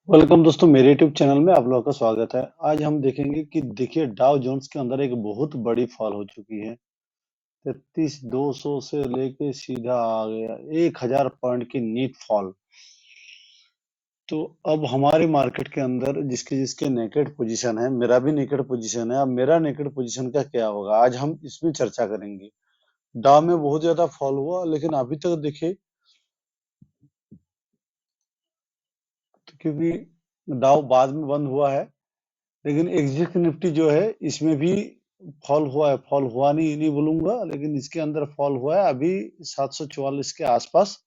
Welcome दोस्तों, मेरे YouTube channel में आप लोगों का स्वागत है। आज हम देखेंगे कि देखिए डाउ जोन्स के अंदर एक बहुत बड़ी फॉल हो चुकी है। 33,200 से लेके सीधा आ गया 1,000 पॉइंट की नीट फॉल। तो अब हमारे मार्केट के अंदर जिसके जिसके नेकेड पोजीशन है, मेरा भी नेकेड पोजीशन है। अब मेरा नेकेड पोजीशन का क्या होगा, आज हम इसमें चर्चा करेंगे। डाउ में बहुत ज्यादा फॉल हुआ, लेकिन अभी तक देखिए तो क्योंकि डाउ बाद में बंद हुआ है, लेकिन एग्जिट निफ्टी जो है इसमें भी फॉल हुआ है। फॉल हुआ नहीं नहीं बोलूंगा, लेकिन इसके अंदर फॉल हुआ है अभी 744 के आसपास।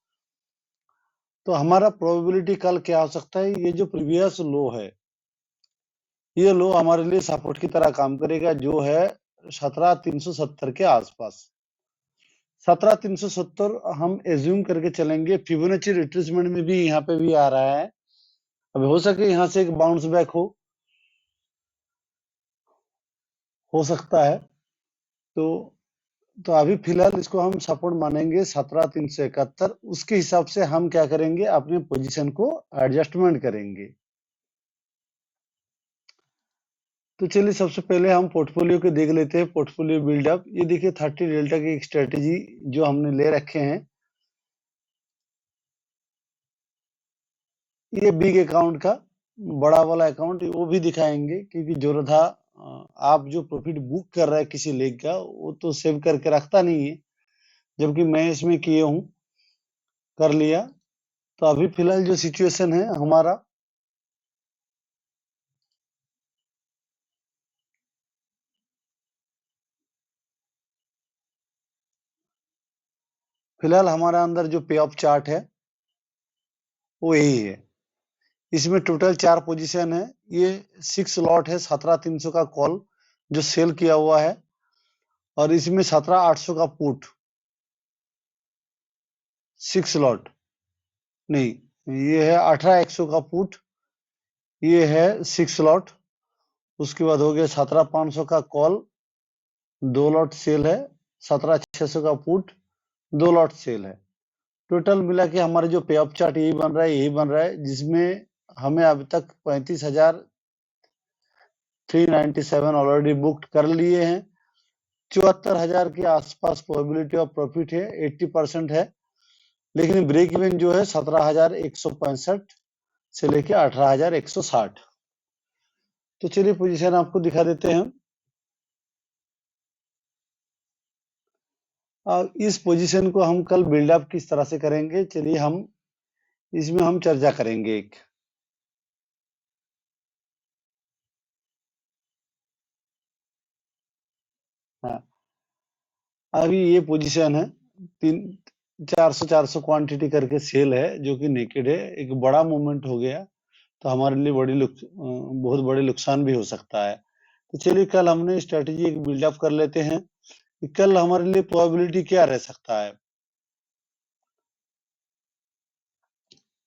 तो हमारा प्रोबेबिलिटी कल क्या हो सकता है, ये जो प्रीवियस लो है, ये लो हमारे लिए सपोर्ट की तरह काम करेगा, जो है 17,370 के आसपास। 17,370 हम एज्यूम करके चलेंगे। फिबोनाची रिट्रेसमेंट में भी यहाँ पे भी आ रहा है। अब हो सके यहाँ से एक बाउंस बैक हो सकता है। तो अभी फिलहाल इसको हम सपोर्ट मानेंगे 17,371। उसके हिसाब से हम क्या करेंगे, अपने पोजीशन को एडजस्टमेंट करेंगे। तो चलिए सबसे पहले हम पोर्टफोलियो को देख लेते हैं। पोर्टफोलियो बिल्डअप, ये देखिए 30 डेल्टा की एक स्ट्रेटेजी जो हमने ले रखे हैं। ये बिग अकाउंट का बड़ा वाला अकाउंट वो भी दिखाएंगे, क्योंकि जो रहा आप जो प्रॉफिट बुक कर रहे हैं किसी लेग का, वो तो सेव करके रखता नहीं है, जबकि मैं इसमें किए हूँ, कर लिया। तो अभी फिलहाल जो सिचुएशन है हमारा, फिलहाल हमारा अंदर जो पे ऑफ चार्ट है वो यही है। इसमें टोटल 4 पोजीशन है। ये 6 लॉट है 17,300 का कॉल जो सेल किया हुआ है, और इसमें 17,800 का पुट। 6 लॉट नहीं, ये है 18,100 का पुट, ये है 6 लॉट। उसके बाद हो गया 17,500 का कॉल, 2 लॉट सेल है। 17,600 का पुट, 2 लॉट सेल है। टोटल मिला के हमारे जो पे ऑफ चार्ट यही बन रहा है, जिसमें हमें अभी तक 35,397 ऑलरेडी बुक्ड कर लिए हैं। 74,000 के आसपास प्रोबेबिलिटी ऑफ प्रॉफिट है, 80% है। लेकिन ब्रेक इवन जो है 17,165 से लेके 18,160। तो चलिए पोजीशन आपको दिखा देते हैं। इस पोजीशन को हम कल बिल्डअप किस तरह से करेंगे, चलिए हम इसमें हम चर्चा करेंगे एक। हाँ, अभी ये पोजीशन है, 400 क्वांटिटी करके सेल है, जो कि नेकेड है। एक बड़ा मूवमेंट हो गया तो हमारे लिए बहुत बड़े नुकसान भी हो सकता है। तो चलिए कल हमने स्ट्रेटेजी एक बिल्डअप कर लेते हैं कि कल हमारे लिए प्रोबेबिलिटी क्या रह सकता है।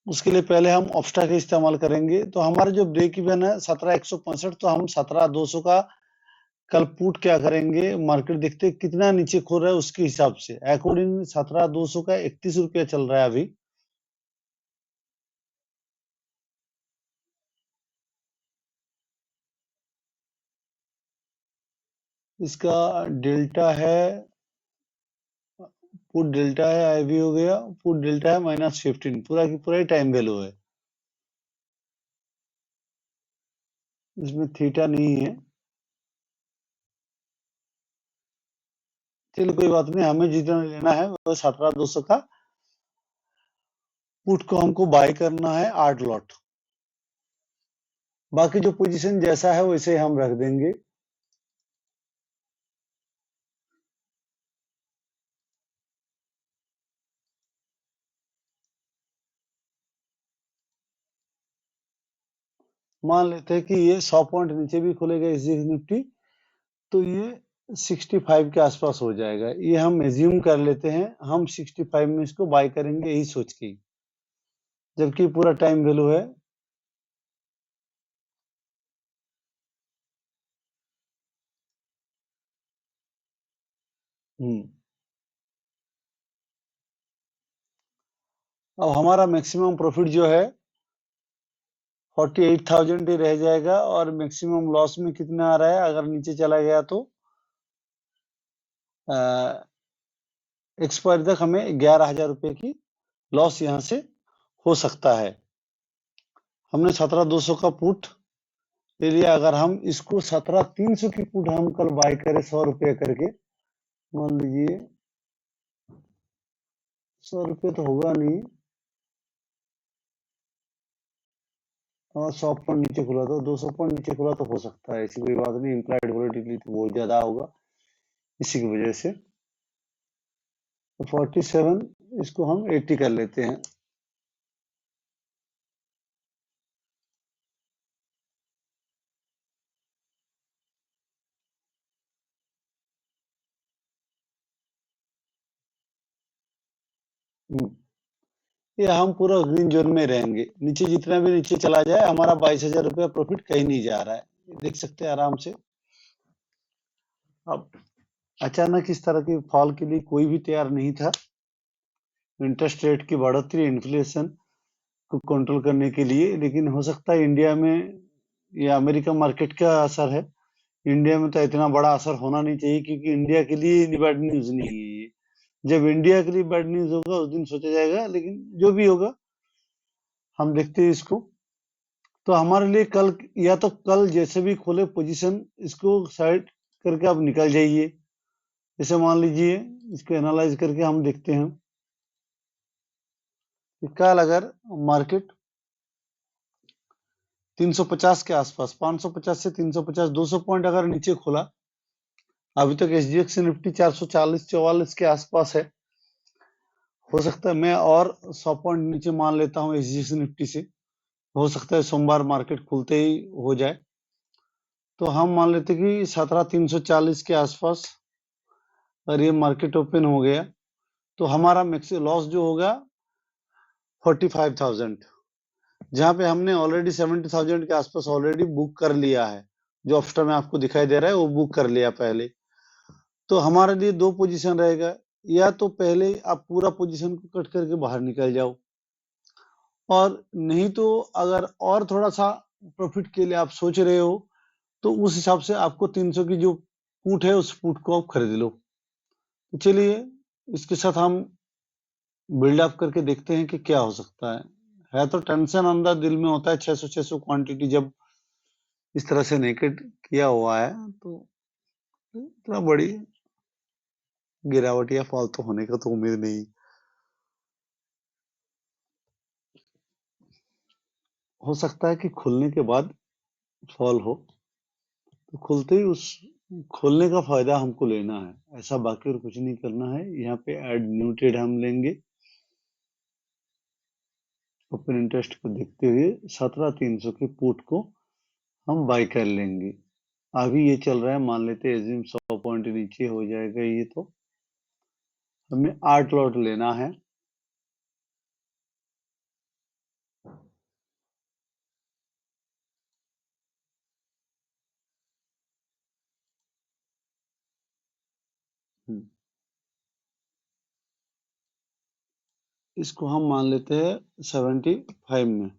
उसके लिए पहले हम ऑब्स्टा का इस्तेमाल करेंगे। तो हमारा जो ब्रेक इवन है 17,165, तो हम 17,200 का कल पुट क्या करेंगे, मार्केट देखते हैं कितना नीचे खोल रहा है उसके हिसाब से। अकॉर्डिंग 17,200 का 31 रुपया चल रहा है अभी। इसका डेल्टा है, पुट डेल्टा है, आईवी हो गया, पुट डेल्टा है -15, पूरा की पूरा ही टाइम वैल्यू है, इसमें थीटा नहीं है। चलिए कोई बात नहीं, हमें जितना लेना है वो 17,200 का पुट को हमको बाय करना है 8 लॉट। बाकी जो पोजीशन जैसा है वैसे हम रख देंगे। मान लेते हैं कि ये 100 पॉइंट नीचे भी खुलेगा इस निफ्टी, तो ये 65 के आसपास हो जाएगा। ये हम एज्यूम कर लेते हैं, हम 65 में इसको बाय करेंगे यही सोच के, जबकि पूरा टाइम वैल्यू है। अब हमारा मैक्सिमम प्रॉफिट जो है 48,000 ही रह जाएगा और मैक्सिमम लॉस में कितना आ रहा है अगर नीचे चला गया तो एक्सपायर तक हमें 11,000 रुपए की लॉस यहाँ से हो सकता है। हमने 17,200 का पुट ले लिया। अगर हम इसको 17,300 की पुट हम कल बाय करें 100 रुपये करके, मान लीजिए 100 रुपये तो होगा नहीं, और 100 पॉइंट नीचे खुला तो 200 पॉइंट नीचे खुला तो हो सकता है, ऐसी कोई बात नहीं। इम्प्लाइड वोलेटिलिटी बहुत ज्यादा होगा इसी की वजह से। तो 47 इसको हम 80 कर लेते हैं। ये हम पूरा ग्रीन जोन में रहेंगे। नीचे जितना भी नीचे चला जाए हमारा 22,000 रुपया प्रॉफिट कहीं नहीं जा रहा है, देख सकते हैं आराम से। अब अचानक इस तरह की फॉल के लिए कोई भी तैयार नहीं था। इंटरेस्ट रेट की बढ़ोतरी, इन्फ्लेशन को कंट्रोल करने के लिए, लेकिन हो सकता है इंडिया में या अमेरिका मार्केट का असर है। इंडिया में तो इतना बड़ा असर होना नहीं चाहिए, क्योंकि इंडिया के लिए बैड न्यूज नहीं है ये। जब इंडिया के लिए बैड न्यूज होगा उस दिन सोचा जाएगा, लेकिन जो भी होगा हम देखते हैं इसको। तो हमारे लिए कल, या तो कल जैसे भी खोले पोजीशन इसको साइड करके आप निकल जाइए। जैसे मान लीजिए इसको एनालाइज करके हम देखते हैं कि कल अगर मार्केट 350 के आसपास, 550 से 350, 200 पॉइंट अगर नीचे खुला, अभी तक एसजीएक्स निफ्टी 440-44 के आसपास है। हो सकता है मैं और 100 पॉइंट नीचे मान लेता हूं एसजीएक्स निफ्टी से, हो सकता है सोमवार मार्केट खुलते ही हो जाए। तो हम मान लेते कि 17,340 के आसपास अगर ये मार्केट ओपन हो गया तो हमारा मैक्सिमम लॉस जो होगा 45,000, जहां पे हमने ऑलरेडी 70,000 के आसपास ऑलरेडी बुक कर लिया है। जो ऑप्शन में आपको दिखाई दे रहा है वो बुक कर लिया पहले। तो हमारे लिए दो पोजीशन रहेगा, या तो पहले आप पूरा पोजीशन को कट करके बाहर निकल जाओ, और नहीं तो अगर और थोड़ा सा प्रॉफिट के लिए आप सोच रहे हो तो उस हिसाब से आपको 300 की जो पुट है उस पुट को आप खरीद लो। तो चलिए इसके साथ हम बिल्डअप करके देखते हैं कि क्या हो सकता है। तो टेंशन अंदर दिल में होता है, 600 क्वांटिटी जब इस तरह से नेकेट किया हुआ है तो इतना बड़ी गिरावट या फॉल तो होने का तो उम्मीद नहीं। हो सकता है कि खुलने के बाद फॉल हो, तो खुलते ही उस खोलने का फायदा हमको लेना है, ऐसा बाकी और कुछ नहीं करना है। यहाँ पे एड न्यू ट्रेड हम लेंगे, ओपन इंटरेस्ट को देखते हुए 17,300 के पुट को हम बाय कर लेंगे। अभी ये चल रहा है, मान लेते हैं एज्यूम 100 पॉइंट नीचे हो जाएगा ये, तो हमें 8 लॉट लेना है। इसको हम मान लेते हैं 75 में।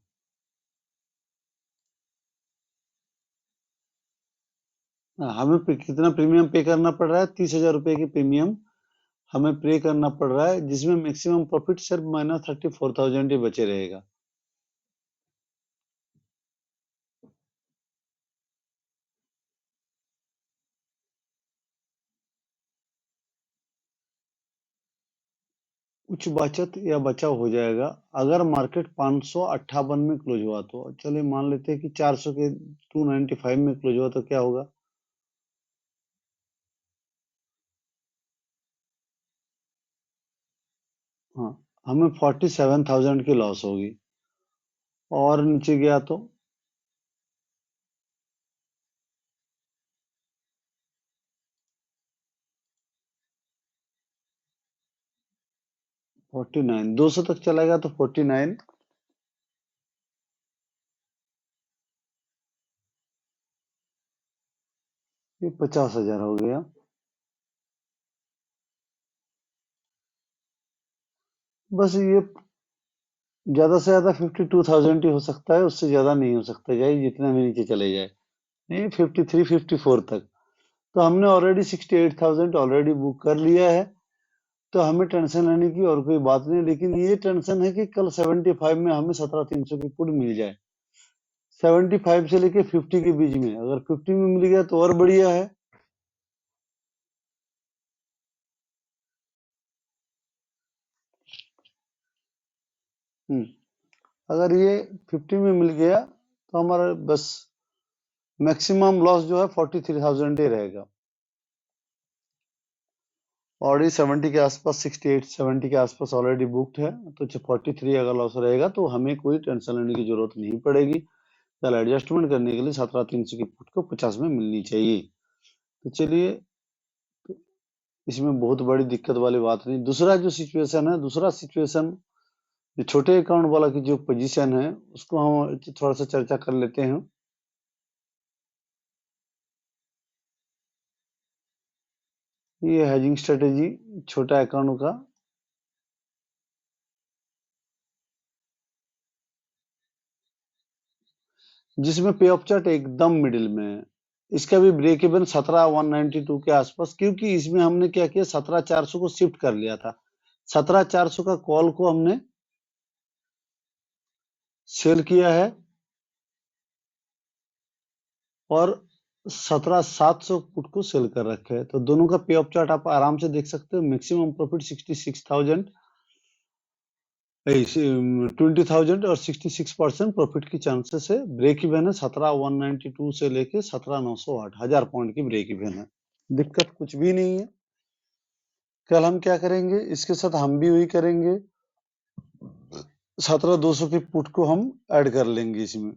हमें कितना प्रीमियम पे करना पड़ रहा है? 30,000 रुपए की प्रीमियम हमें पे करना पड़ रहा है, जिसमें मैक्सिमम प्रॉफिट सिर्फ -34,000 ही बचे रहेगा। कुछ बचत या बचाव हो जाएगा। अगर मार्केट 558 में क्लोज हुआ तो चलिए मान लेते हैं कि 400 के 295 में क्लोज हुआ तो क्या होगा। हाँ, हमें 47,000 की लॉस होगी, और नीचे गया तो 49, 200 तक चलेगा तो 49, ये 50,000 हो गया। बस ये ज्यादा से ज्यादा 52,000 ही हो सकता है, उससे ज्यादा नहीं हो सकता जाए, जितना भी नीचे चले जाए। नहीं, 53, 54 तक। तो हमने ऑलरेडी 68,000 ऑलरेडी बुक कर लिया है, तो हमें टेंशन लेने की और कोई बात नहीं। लेकिन ये टेंशन है कि कल 75 में हमें 17,300 की पुट मिल जाए। 75 से लेके 50 के बीच में, अगर 50 में मिल गया तो और बढ़िया है। हम्म, अगर ये 50 में मिल गया तो हमारा बस मैक्सिमम लॉस जो है 43,000 ही रहेगा। ऑलरेडी 70 के आसपास, 68 70 के आसपास ऑलरेडी बुक्ड है, तो 43 अगर लॉस रहेगा तो हमें कोई टेंशन लेने की जरूरत नहीं पड़ेगी। कल एडजस्टमेंट करने के लिए 17,300 की पुट को 50 में मिलनी चाहिए। तो चलिए, इसमें बहुत बड़ी दिक्कत वाली बात नहीं। दूसरा जो सिचुएशन है, दूसरा सिचुएशन जो छोटे अकाउंट वाला की जो पोजीशन है, उसको हम थोड़ा सा चर्चा कर लेते हैं। ये हेजिंग स्ट्रेटेजी छोटा अकाउंट का, जिसमें पे ऑफ चार्ट एकदम मिडिल में है। इसका भी ब्रेक इवन 17,192 के आसपास, क्योंकि इसमें हमने क्या किया, 17,400 को शिफ्ट कर लिया था। 17,400 का कॉल को हमने सेल किया है, और 17,700 पुट को सेल कर रखे हैं। तो दोनों का पे ऑफ चार्ट आप आराम से देख सकते हो। मैक्सिमम प्रॉफिट 66,000, 20,000 और 66% प्रॉफिट की चांसेस है। ब्रेक इवन है 17,192 से लेके 17,908, 1000 पॉइंट की ब्रेक इवन है। दिक्कत कुछ भी नहीं है। कल हम क्या करेंगे, इसके साथ हम भी वही करेंगे, 17,200 की पुट को हम ऐड कर लेंगे इसमें।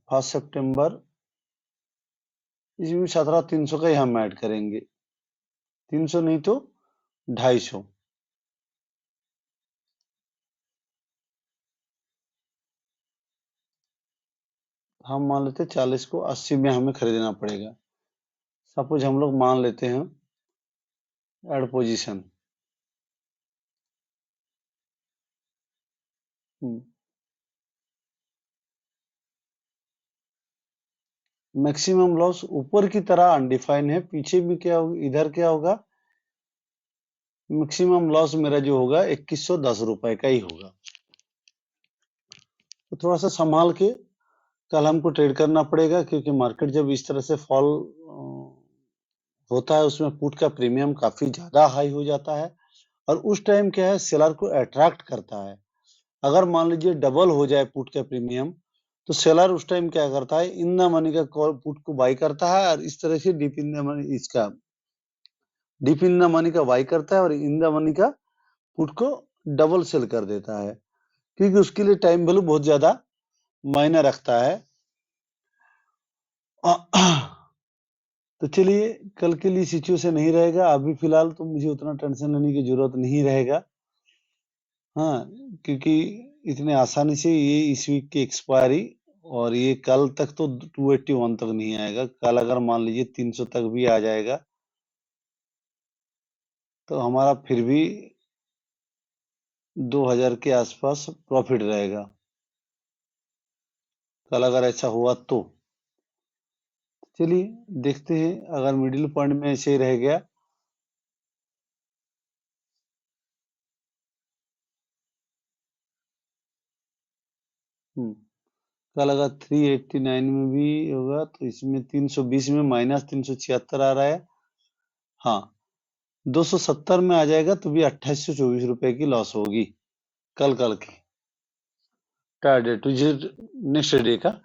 1 सितंबर, इसमें 17,300 का ही हम ऐड करेंगे। 300 नहीं तो 250। हम मान लेते 40 को 80 में हमें खरीदना पड़ेगा। सपोज हम लोग मान लेते हैं ऐड पोजीशन। मैक्सिमम लॉस ऊपर की तरह अनडिफाइन है, पीछे भी क्या होगा, इधर क्या होगा, मैक्सिमम लॉस मेरा जो होगा 2110 रुपए का ही होगा। तो थोड़ा सा संभाल के कल हमको ट्रेड करना पड़ेगा, क्योंकि मार्केट जब इस तरह से फॉल होता है, उसमें पुट का प्रीमियम काफी ज्यादा हाई हो जाता है, और उस टाइम क्या है, सेलर को अट्रैक्ट करता है। अगर मान लीजिए डबल हो जाए पुट का प्रीमियम, तो सेलर उस टाइम क्या करता है, इन द मनी का कॉल पुट को बाई करता है, और इस तरह से डीप इन द मनी, इसका डीप इन द मनी का बाई करता है, और इन द मनी का पुट को डबल सेल कर देता है, क्योंकि उसके लिए टाइम वैल्यू बहुत ज्यादा मायने रखता है। तो चलिए, कल के लिए सिचुएशन नहीं रहेगा। अभी फिलहाल तो मुझे उतना टेंशन लेने की जरूरत नहीं रहेगा। हाँ, क्योंकि इतने आसानी से ये इस वीक की एक्सपायरी, और ये कल तक तो 281 तक नहीं आएगा। कल अगर मान लीजिए 300 तक भी आ जाएगा, तो हमारा फिर भी 2,000 के आसपास प्रॉफिट रहेगा, कल अगर ऐसा हुआ तो। चलिए देखते हैं, अगर मिडिल पॉइंट में ऐसे ही रह गया। कल अगर 389 में भी होगा, तो इसमें 320 में -376 आ रहा है। हाँ, 270 में आ जाएगा तो भी 2824 रुपए की लॉस होगी कल की टारगेट नेक्स्ट डे का।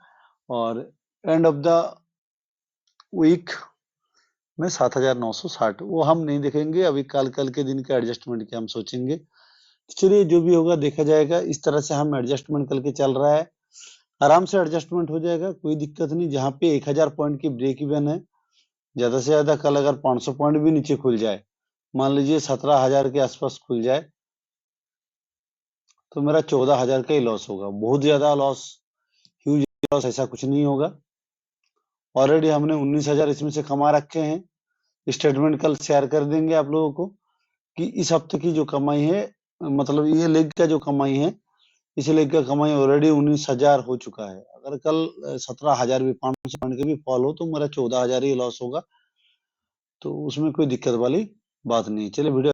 और एंड ऑफ द वीक में 7,960 वो हम नहीं देखेंगे अभी। कल के दिन के एडजस्टमेंट के हम सोचेंगे। चलिए, जो भी होगा देखा जाएगा। इस तरह से हम एडजस्टमेंट कल के चल रहा है, आराम से एडजस्टमेंट हो जाएगा, कोई दिक्कत नहीं। जहाँ पे 1,000 पॉइंट की ब्रेक इवन है, ज्यादा से ज्यादा कल अगर 500 पॉइंट भी नीचे खुल जाए, मान लीजिए 17,000 के आसपास खुल जाए, तो मेरा 14,000 का ही लॉस होगा। बहुत ज्यादा लॉस, ह्यूज लॉस ऐसा कुछ नहीं होगा। ऑलरेडी हमने 19,000 इसमें से कमा रखे हैं। स्टेटमेंट कल शेयर कर देंगे आप लोगों को। कि इस हफ्ते की जो कमाई है, मतलब ये लेग का जो कमाई है, इस लेग का कमाई ऑलरेडी 19,000 हो चुका है। अगर कल 17,000 भी 500 पॉइंट का भी फॉल हो तो मेरा 14,000 ही लॉस होगा, तो उसमें कोई दिक्कत वाली बात नहीं। चलिए वीडियो